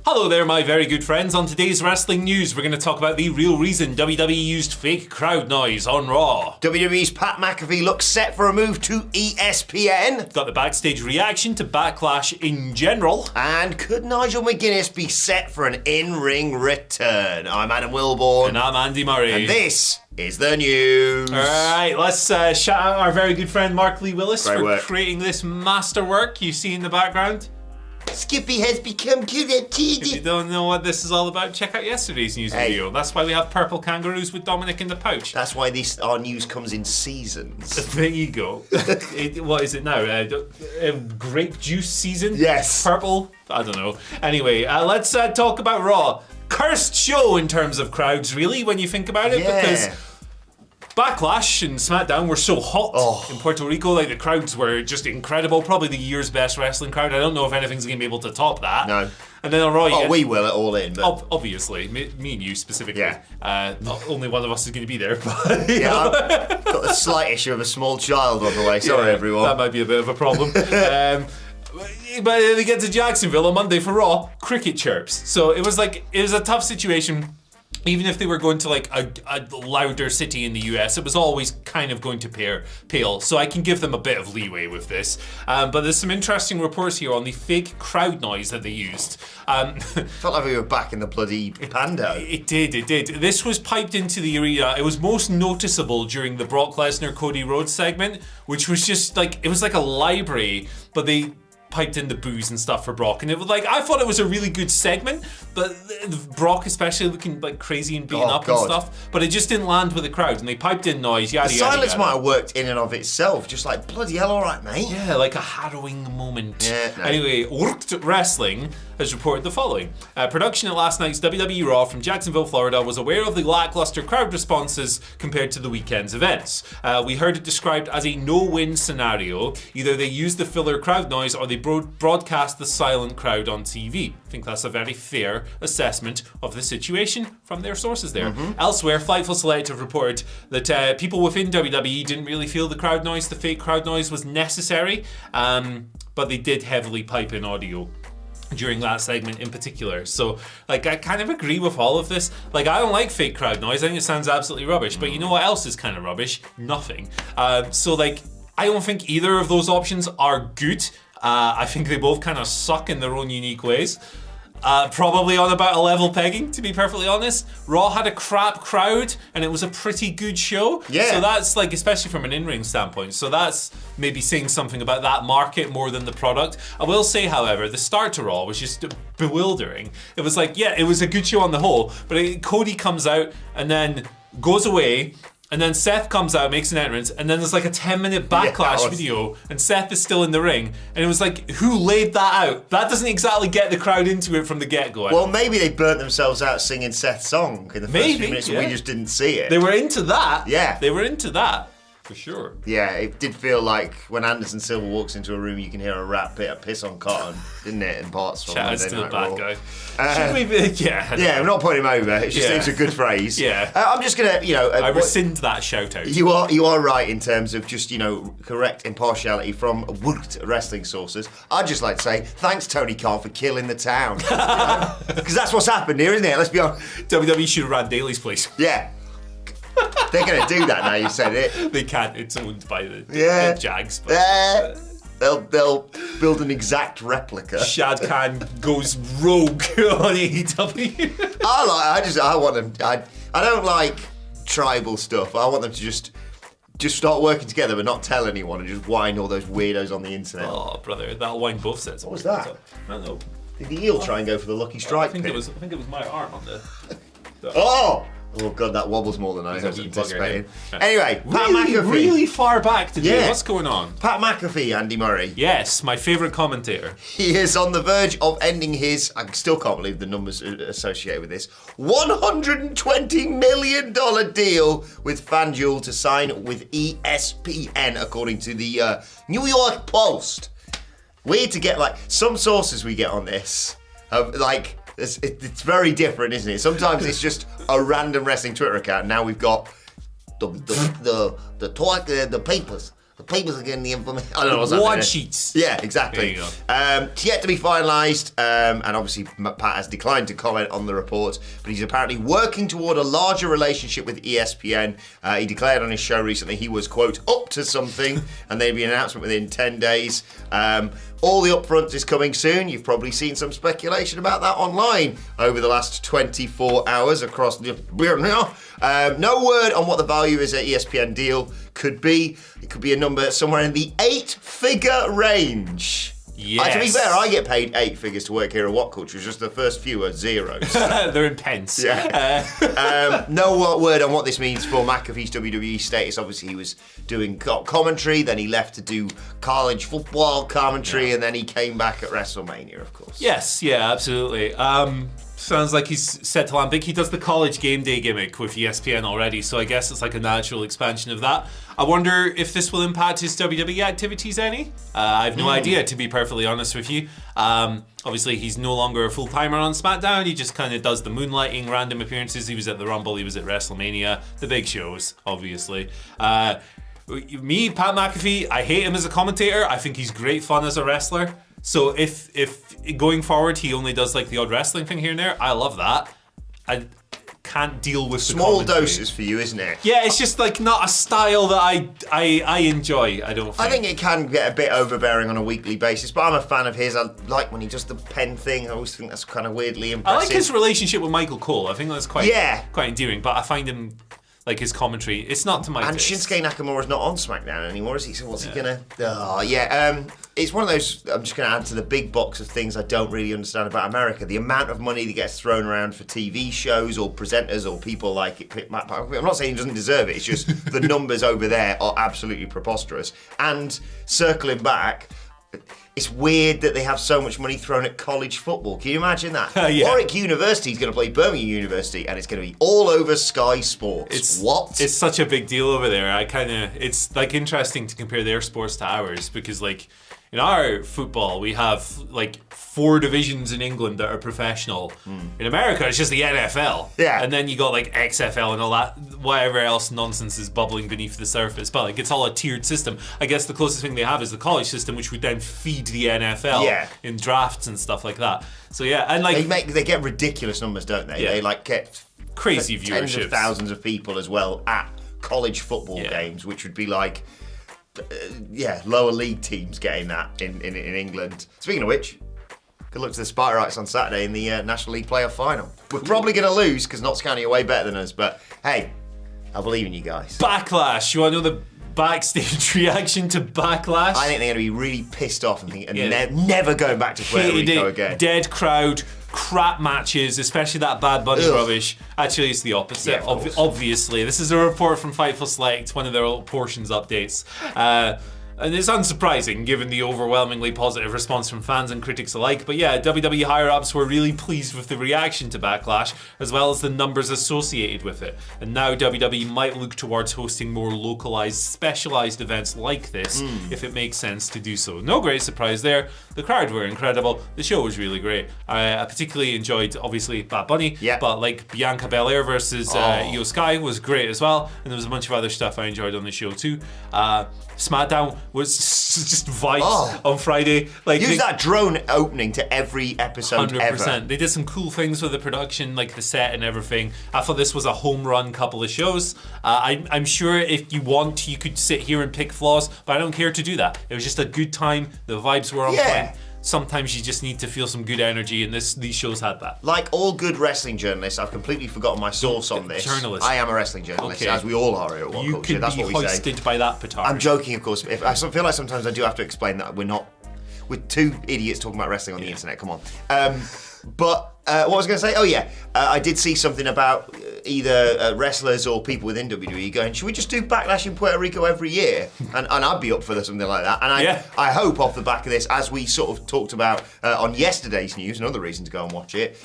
Hello there, my very good friends. On today's wrestling news, we're going to talk about the real reason WWE used fake crowd noise on Raw. WWE's Pat McAfee looks set for a move to ESPN. Got the backstage reaction to Backlash in general. And could Nigel McGuinness be set for an in-ring return? I'm Adam Wilborn. And I'm Andy Murray. And this is the news. Alright, let's shout out our very good friend Mark Lee Willis Great for work. creating this masterwork you see in the background. Skippy has become If you curated. don't know what this is all about, check out yesterday's news video. That's why we have purple kangaroos with Dominic in the pouch. That's why our news comes in seasons. There you go. What is it now? Grape juice season? Yes. Purple? I don't know. Anyway, let's talk about Raw. Cursed show in terms of crowds, really, when you think about it, because Backlash and SmackDown were so hot in Puerto Rico. Like, the crowds were just incredible. Probably the year's best wrestling crowd. I don't know if anything's going to be able to top that. No. And then on Raw, we will at All In. But obviously, me and you specifically. Yeah. Only one of us is going to we But, I've got a slight issue of a small child on the way. Sorry, everyone. That might be a bit of a problem. But they get to Jacksonville on Monday for Raw, cricket chirps. So it was a tough situation. Even if they were going to like a louder city in the US, it was always kind of going to pale. So I can give them a bit of leeway with this. But there's some interesting reports here on the fake crowd noise that they used. Felt like we were back in the bloody Pando. It did. This was piped into the arena. It was most noticeable during the Brock Lesnar Cody Rhodes segment, which was just like, it was like a library, but they piped in the booze and stuff for Brock, and it was like, I thought it was a really good segment, but Brock especially looking like crazy and beaten up and stuff, but it just didn't land with the crowd, and they piped in noise, yada The yada silence yada. might have worked in and of itself, just like, bloody hell, alright, mate. Yeah, like a harrowing moment. Yeah, no. Anyway, Worked Wrestling has reported the following. Production at last night's WWE Raw from Jacksonville, Florida was aware of the lackluster crowd responses compared to the weekend's events. We heard it described as a no-win scenario. Either they used the filler crowd noise or they broadcast the silent crowd on TV. I think that's a very fair assessment of the situation from their sources there. Elsewhere, Fightful Select have reported that people within WWE didn't really feel the crowd noise, the fake crowd noise was necessary, but they did heavily pipe in audio during that segment in particular. So, like, I kind of agree with all of this. Like, I don't like fake crowd noise. I think it sounds absolutely rubbish. But you know what else is kind of rubbish? Nothing. So, like, I don't think either of those options are good. I think they both kind of suck in their own unique ways. Probably on about a level pegging, to be perfectly honest. Raw had a crap crowd, and it was a pretty good show. Yeah. So that's like, especially from an in-ring standpoint. So that's maybe saying something about that market more than the product. I will say, however, the start to Raw was just bewildering. It was like, yeah, it was a good show on the whole, but Cody comes out and then goes away. And then Seth comes out, makes an entrance, and then there's like a 10-minute Backlash video, and Seth is still in the ring. And it was like, who laid that out? That doesn't exactly get the crowd into it from the get-go. Well, maybe they burnt themselves out singing Seth's song in the first few minutes and we just didn't see it. They were into that. Yeah. They were into that, for sure. Yeah, it did feel like when Anderson Silva walks into a room, you can hear a rat piss on cotton, didn't it, in parts from Shout out Monday to the Night bad Raw. guy. Should we be, Yeah, I'm not putting him over. It's just it's a good phrase. Yeah. I'm just gonna, I rescind that shout out. You are right in terms of just, correct impartiality from Worked Wrestling sources. I'd just like to say, thanks Tony Khan for killing the town. Because that's what's happened here, isn't it? Let's be honest. WWE should have ran Daly's place. Yeah. They're going to do that now, you said it. They can't, it's owned by the Jags. But, they'll build an exact replica. Shad Khan goes rogue on AEW. I want them. I don't like tribal stuff. I want them to just start working together, but not tell anyone, and just whine all those weirdos on the internet. Oh, brother, that'll wind both sets. What was that? I don't know. Did the eel try and go for the lucky strike? I think it was my arm on the. Oh god, that wobbles more than I was anticipating. Bugger, Anyway, Pat McAfee. Really far back today. Yeah. What's going on? Pat McAfee, Andy Murray. Yes, my favourite commentator. He is on the verge of ending his, I still can't believe the numbers associated with this, $120 million deal with FanDuel to sign with ESPN, according to the New York Post. Weird to get, some sources we get on this, it's very different, isn't it? Sometimes it's just a random wrestling Twitter account. Now we've got the papers papers are getting the information. I don't know what's happening. Wad sheets. Yeah, exactly. There you go. It's yet to be finalised, and obviously Pat has declined to comment on the report, but he's apparently working toward a larger relationship with ESPN. He declared on his show recently he was, quote, up to something, and there'd be an announcement within 10 days. All the upfront is coming soon. You've probably seen some speculation about that online over the last 24 hours across the... no word on what the value is at ESPN deal could be. It could be a number somewhere in the 8-figure range. Yes. To be fair, I get paid 8 figures to work here at WhatCulture. Just the first few are zeros. They're in pence. Yeah. No word on what this means for McAfee's WWE status. Obviously, he was doing commentary, then he left to do college football commentary, and then he came back at WrestleMania, of course. Yes, yeah, absolutely. Sounds like he's set to land big. He does the college game day gimmick with ESPN already, so I guess it's like a natural expansion of that. I wonder if this will impact his WWE activities any? I have no idea, to be perfectly honest with you. Obviously, he's no longer a full-timer on SmackDown. He just kind of does the moonlighting, random appearances. He was at the Rumble, he was at WrestleMania, the big shows, obviously. Me, Pat McAfee, I hate him as a commentator. I think he's great fun as a wrestler. So if going forward he only does like the odd wrestling thing here and there, I love that. I can't deal with small the commentary. doses for you, isn't it? Yeah, it's just like not a style that I enjoy. I think it can get a bit overbearing on a weekly basis, but I'm a fan of his. I like when he does the pen thing. I always think that's kind of weirdly impressive. I like his relationship with Michael Cole. I think that's quite endearing. But I find him, like, his commentary, it's not to my taste. And Shinsuke Nakamura's not on SmackDown anymore, is he? So what's he gonna? Oh yeah. It's one of those. I'm just going to add to the big box of things I don't really understand about America. The amount of money that gets thrown around for TV shows or presenters or people like it. I'm not saying he doesn't deserve it. It's just the numbers over there are absolutely preposterous. And circling back, it's weird that they have so much money thrown at college football. Can you imagine that? Yeah. Warwick University is going to play Birmingham University, and it's going to be all over Sky Sports. It's such a big deal over there. It's like interesting to compare their sports to ours, because like in our football we have like 4 divisions in England that are professional. In America it's just the NFL. Yeah. And then you got like XFL and all that, whatever else nonsense is bubbling beneath the surface. But like it's all a tiered system. I guess the closest thing they have is the college system, which would then feed the NFL in drafts and stuff like that. So yeah, and like they get ridiculous numbers, don't they? Yeah. They like get crazy viewership. Tens of thousands of people as well at college football games, which would be like lower league teams getting that in England. Speaking of which, good luck to the Spartanites on Saturday in the National League Playoff Final. We're probably going to lose because Notts County are way better than us, but hey, I believe in you guys. Backlash. You want to know the backstage reaction to Backlash? I think they're going to be really pissed off and never going back to Puerto Rico again. Dead crowd, crap matches, especially that Bad Bunny rubbish. Actually, it's the opposite. Yeah, obviously, this is a report from Fightful Select, one of their portions updates. And it's unsurprising given the overwhelmingly positive response from fans and critics alike. But yeah, WWE higher-ups were really pleased with the reaction to Backlash, as well as the numbers associated with it. And now WWE might look towards hosting more localized, specialized events like this, if it makes sense to do so. No great surprise there. The crowd were incredible. The show was really great. I particularly enjoyed, obviously, Bad Bunny, but like Bianca Belair versus Io Sky was great as well. And there was a bunch of other stuff I enjoyed on the show too. SmackDown was just vibes on Friday. Like use that drone opening to every episode 100%. Ever. They did some cool things with the production, like the set and everything. I thought this was a home run couple of shows. I'm sure if you want, you could sit here and pick flaws, but I don't care to do that. It was just a good time. The vibes were on point. Sometimes you just need to feel some good energy, and these shows had that. Like all good wrestling journalists, I've completely forgotten my source on this. Journalist. I am a wrestling journalist, as we all are at WhatCulture. You can be hoisted by that petard. I'm joking, of course. I feel like sometimes I do have to explain that we're 2 idiots talking about wrestling on the internet. Come on. But what was I going to say? I did see something about either wrestlers or people within WWE going, should we just do Backlash in Puerto Rico every year? And I'd be up for something like that. And I hope off the back of this, as we sort of talked about on yesterday's news, another reason to go and watch it,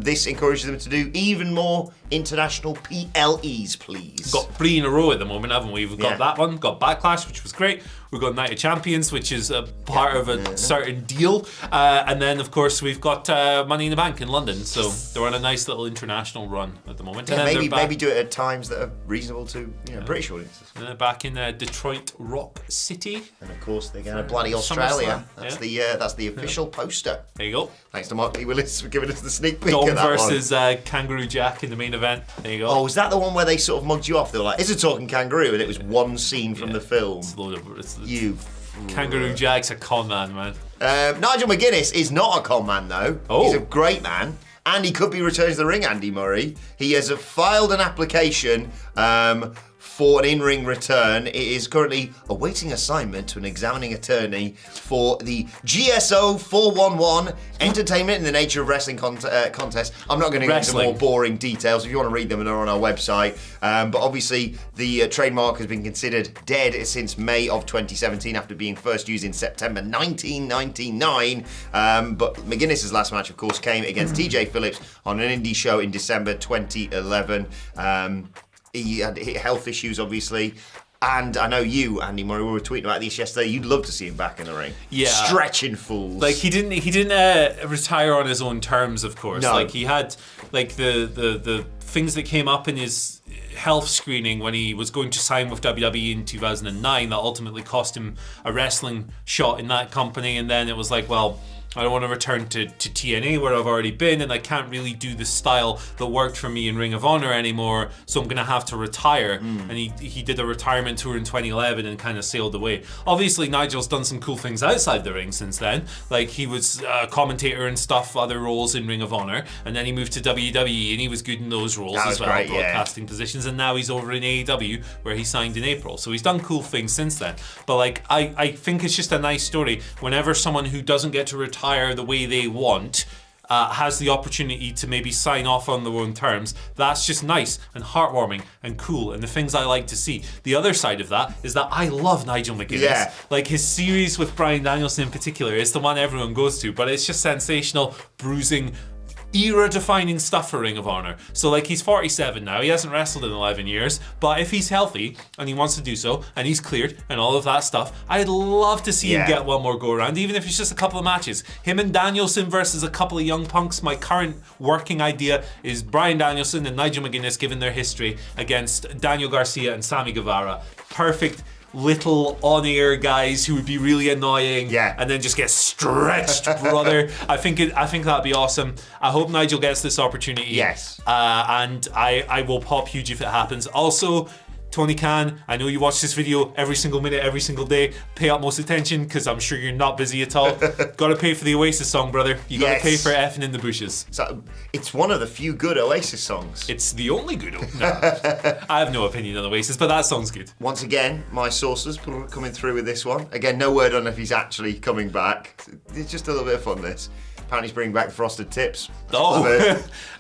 this encourages them to do even more international PLEs, please. Got 3 in a row at the moment, haven't we? We've got that one, got Backlash, which was great. We've got Night of Champions, which is a part of a certain deal. And then, of course, we've got Money in the Bank in London. So they're on a nice little international run at the moment. Yeah, and then maybe do it at times that are reasonable to British audiences. Back in Detroit Rock City. And of course, they're going to bloody Australia. That's the official poster. There you go. Thanks to Mark Lee Willis for giving us the sneak peek Dom at that versus Kangaroo Jack in the main event. There you go. Oh, was that the one where they sort of mugged you off? They were like, "Is a talking kangaroo?" And it was one scene from the film. You. Kangaroo Jack's a con man. Nigel McGuinness is not a con man, though. Oh. He's a great man. And he could be returned to the ring, Andy Murray. He has filed an application for an in-ring return. It is currently awaiting assignment to an examining attorney for the GSO 411 Entertainment in the Nature of Wrestling contest. I'm not going to get into more boring details. If you want to read them, they're on our website. But obviously, the trademark has been considered dead since May of 2017 after being first used in September 1999. But McGuinness's last match, of course, came against TJ Phillips on an indie show in December 2011. He had health issues, obviously. And I know you, Andy Murray, we were tweeting about this yesterday. You'd love to see him back in the ring. Yeah. Stretching fools. Like, he didn't retire on his own terms, of course. No. Like, he had, like, the things that came up in his health screening when he was going to sign with WWE in 2009 that ultimately cost him a wrestling shot in that company. And then it was like, well, I don't want to return to TNA where I've already been, and I can't really do the style that worked for me in Ring of Honor anymore, so I'm going to have to retire. And he did a retirement tour in 2011 and kind of sailed away. Obviously, Nigel's done some cool things outside the ring since then. Like, he was a commentator and stuff, other roles in Ring of Honor, and then he moved to WWE, and he was good in those roles as well, broadcasting positions, and now he's over in AEW, where he signed in April. So he's done cool things since then. But, like, I think it's just a nice story whenever someone who doesn't get to retire the way they want has the opportunity to maybe sign off on their own terms. That's just nice and heartwarming and cool, and the things I like to see. The other side of that is that I love Nigel McGuinness. Yeah. Like, his series with Bryan Danielson in particular is the one everyone goes to, but it's just sensational, bruising, era-defining stuff for Ring of Honor. So, like, he's 47 now. He hasn't wrestled in 11 years. But if he's healthy and he wants to do so, and he's cleared and all of that stuff, I'd love to see him get one more go-around, even if it's just a couple of matches. Him and Danielson versus a couple of young punks. My current working idea is Bryan Danielson and Nigel McGuinness, given their history, against Daniel Garcia and Sammy Guevara. Perfect little on-air guys who would be really annoying, and then just get stretched, brother. I think that'd be awesome. I hope Nigel gets this opportunity. Yes. And I will pop huge if it happens. Also, Tony Khan, I know you watch this video every single minute, every single day. Pay utmost attention, because I'm sure you're not busy at all. Gotta pay for the Oasis song, brother. You gotta pay for Effing in the Bushes. So, it's one of the few good Oasis songs. It's the only good one. No, I have no opinion on Oasis, but that song's good. Once again, my sources coming through with this one. Again, no word on if he's actually coming back. It's just a little bit of fun, this. Apparently he's bringing back the frosted tips. Oh,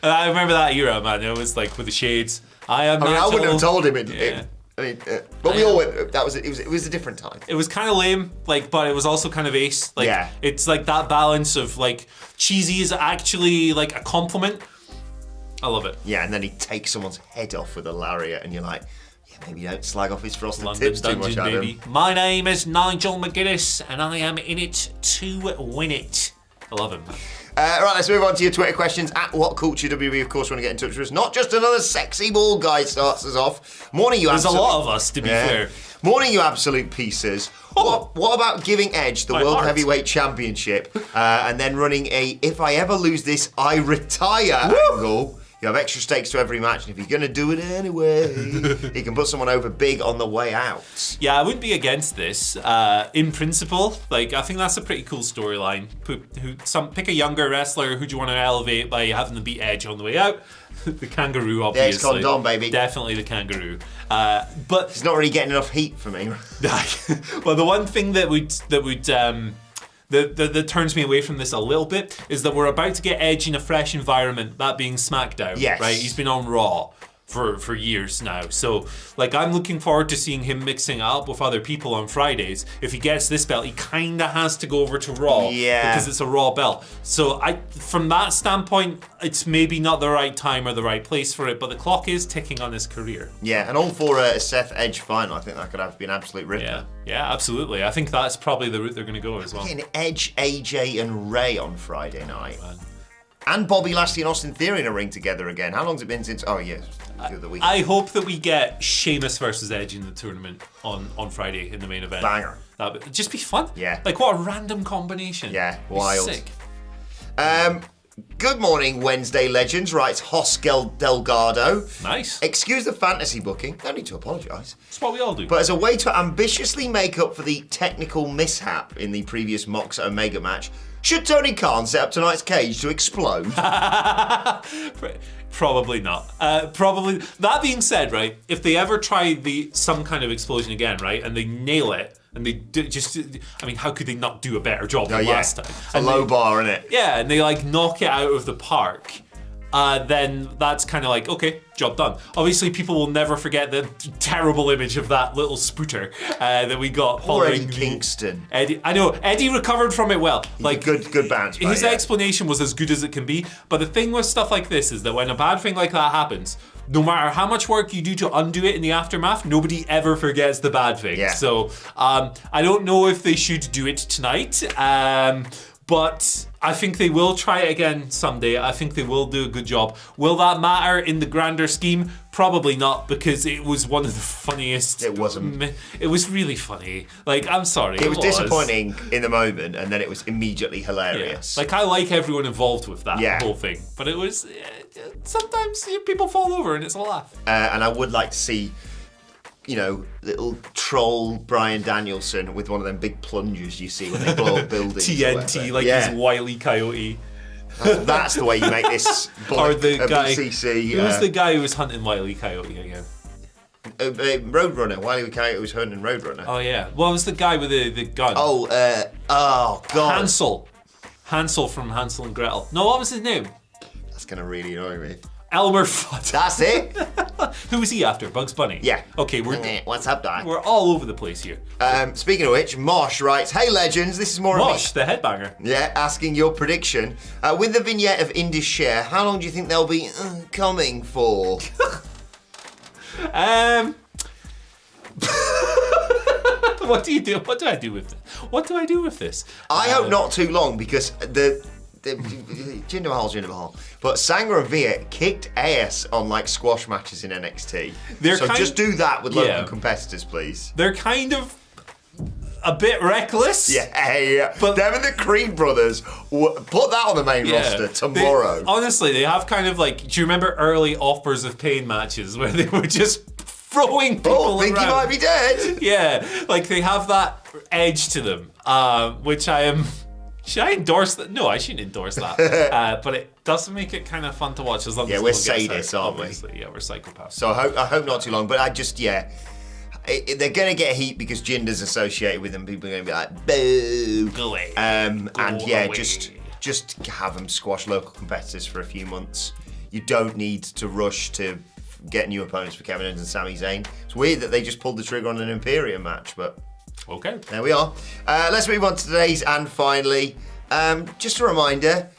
I remember that era, man. It was like with the shades. I wouldn't have told him it. But we all went. It was a different time. It was kind of lame, like, but it was also kind of ace. Like, it's like that balance of like cheesy is actually like a compliment. I love it. Yeah, and then he takes someone's head off with a lariat, and you're like, maybe don't slag off his frosted London tips too Dungeon, much, Adam. baby. My name is Nigel McGuinness, and I am in it to win it. I love him. Right, let's move on to your Twitter questions. At WhatCulture WWE, of course, want to get in touch with us. Not just another sexy ball guy starts us off. Morning, you. There's a lot of us, to be fair. Morning, you absolute pieces. What about giving Edge the World Heavyweight Championship and then running a "if I ever lose this, I retire" angle? You have extra stakes to every match, and if you're going to do it anyway, you can put someone over big on the way out. Yeah, I wouldn't be against this. In principle, like, I think that's a pretty cool storyline. Pick a younger wrestler who do you want to elevate by having them beat Edge on the way out. The Kangaroo, obviously. It's called Don, baby. Definitely the Kangaroo. But it's not really getting enough heat for me. Well, the one thing that turns me away from this a little bit is that we're about to get Edge in a fresh environment, that being SmackDown. Yes. Right? He's been on Raw for years now. So, like, I'm looking forward to seeing him mixing it up with other people on Fridays. If he gets this belt, he kind of has to go over to Raw because it's a Raw belt. So, from that standpoint, it's maybe not the right time or the right place for it, but the clock is ticking on his career. Yeah, and all for a Seth Edge final, I think that could have been an absolute ripper. Yeah, absolutely. I think that's probably the route they're going to go as well. Getting Edge, AJ, and Ray on Friday night. Man. And Bobby Lashley and Austin Theory in a ring together again. How long's it been since? Oh, yes. The other week. I hope that we get Sheamus versus Edge in the tournament on Friday in the main event. Banger. That'd just be fun. Yeah. Like, what a random combination. Yeah, wild. Sick. Good morning, Wednesday legends, writes Hoskel Delgado. Nice. Excuse the fantasy booking. No need to apologise. That's what we all do. But as a way to ambitiously make up for the technical mishap in the previous Mox Omega match, should Tony Khan set up tonight's cage to explode? Probably not. Probably. That being said, right, if they ever try some kind of explosion again, right, and they nail it, and they how could they not do a better job than last time? It's a low bar, isn't it? Yeah, and they like knock it out of the park. Then that's kind of like, okay, job done. Obviously, people will never forget the terrible image of that little spooter that we got. Or Eddie Kingston. Eddie, I know, Eddie recovered from it well. Like good bounce back. His explanation was as good as it can be. But the thing with stuff like this is that when a bad thing like that happens, no matter how much work you do to undo it in the aftermath, nobody ever forgets the bad thing. Yeah. So I don't know if they should do it tonight. But I think they will try it again someday. I think they will do a good job. Will that matter in the grander scheme? Probably not, because it was one of the funniest. It wasn't. It was really funny. Like, I'm sorry. It was disappointing in the moment, and then it was immediately hilarious. Yeah. Like, I like everyone involved with that whole thing. But it was, sometimes people fall over and it's a laugh. And I would like to see, little troll Bryan Danielson with one of them big plungers you see when they blow up buildings. TNT, like his Wile E. Coyote. That's the way you make this or the guy. BCC. Who was the guy who was hunting Wile E. Coyote again? Roadrunner. Wile E. Coyote was hunting Roadrunner. Oh, yeah. What was the guy with the gun? Oh, God. Hansel from Hansel and Gretel. No, what was his name? That's going to really annoy me. Elmer Fudd. That's it. Who was he after? Bugs Bunny? Yeah. Okay, what's up, Doc? We're all over the place here. Speaking of which, Mosh writes, "Hey legends, this is more Mosh, the headbanger. Yeah, asking your prediction. With the vignette of Indus Share, how long do you think they'll be coming for?" What do you do? What do I do with this? What do I do with this? I hope not too long, because the Jinder Mahal. But Sangha and Via kicked ass on like squash matches in NXT. Just do that with local competitors, please. They're kind of a bit reckless. Yeah. But them and the Creed brothers, put that on the main roster tomorrow. Honestly, they have kind of like, do you remember early Offers of Pain matches where they were just throwing people think around? You might be dead. Yeah, like they have that edge to them, which I am... Should I endorse that? No, I shouldn't endorse that. But it does make it kind of fun to watch as long as we're sadists, aren't we? Obviously, yeah, we're psychopaths. So I hope not too long. But I just, they're going to get heat because Jinder's associated with them. People are going to be like, boo. Go away. Just have them squash local competitors for a few months. You don't need to rush to get new opponents for Kevin Owens and Sami Zayn. It's weird that they just pulled the trigger on an Imperium match, but... Okay. There we are. Let's move on to today's and finally. Just a reminder,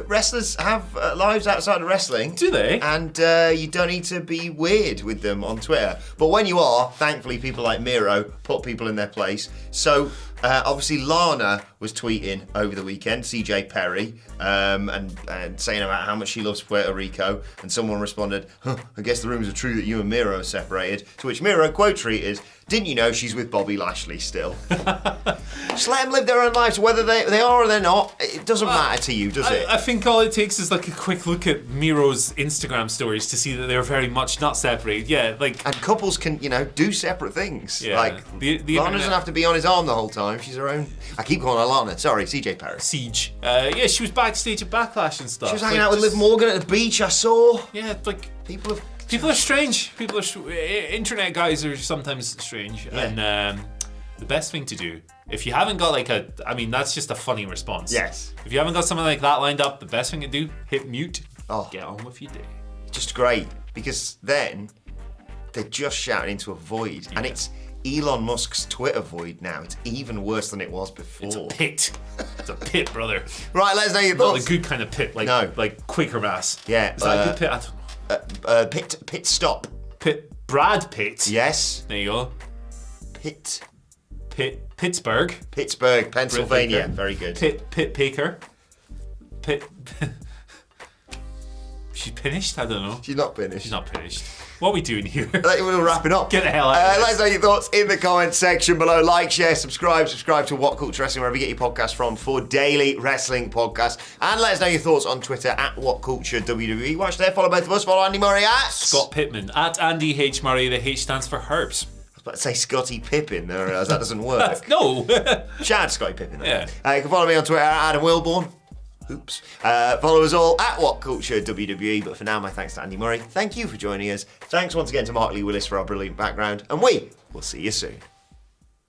wrestlers have lives outside of wrestling. Do they? And you don't need to be weird with them on Twitter. But when you are, thankfully people like Miro put people in their place. So obviously Lana was tweeting over the weekend, CJ Perry, and saying about how much she loves Puerto Rico. And someone responded, I guess the rumors are true that you and Miro are separated. To which Miro quote tweeted, didn't you know she's with Bobby Lashley still? Just let them live their own lives, whether they are or they're not. It doesn't matter to you, does it? I think all it takes is like a quick look at Miro's Instagram stories to see that they're very much not separated. Yeah, like... And couples can, do separate things. Yeah. Like, Lana doesn't have to be on his arm the whole time. She's her own... I keep calling her Lana. Sorry, CJ Perry. Siege. Yeah, she was backstage at Backlash and stuff. She was hanging out with Liv Morgan at the beach, I saw. Yeah, like... People are strange. Internet guys are sometimes strange. Yeah. And the best thing to do, if you haven't got that's just a funny response. Yes. If you haven't got something like that lined up, the best thing to do, hit mute. Oh. Get on with your day. just great, because then they're just shouting into a void, and it's Elon Musk's Twitter void now. It's even worse than it was before. It's a pit. It's a pit, brother. Right, let us know your Not thoughts. a good kind of pit, like Quaker Mass. Yeah, Is that a good pit? I don't know. Pit stop. Brad Pitt. Yes. There you go. Pittsburgh. Pittsburgh, Pennsylvania. Baker. Very good. Pitt Baker. She's finished? I don't know. She's not finished. She's not finished. What are we doing here? We're wrapping up. Get the hell out of here. Let us know your thoughts in the comments section below. Like, share, subscribe to WhatCulture Wrestling, wherever you get your podcast from, for daily wrestling podcasts. And let us know your thoughts on Twitter at WhatCulture WWE. Watch there, follow both of us. Follow Andy Murray at Scott Pittman. At Andy H. Murray. The H stands for Herbs. I was about to say Scotty Pippen. I realise that doesn't work. No. Shout Scotty Pippen. Yeah. You can follow me on Twitter at Adam Wilborn. Oops. Follow us all at WhatCulture WWE. But for now, my thanks to Andy Murray. Thank you for joining us. Thanks once again to Mark Lee Willis for our brilliant background. And we will see you soon.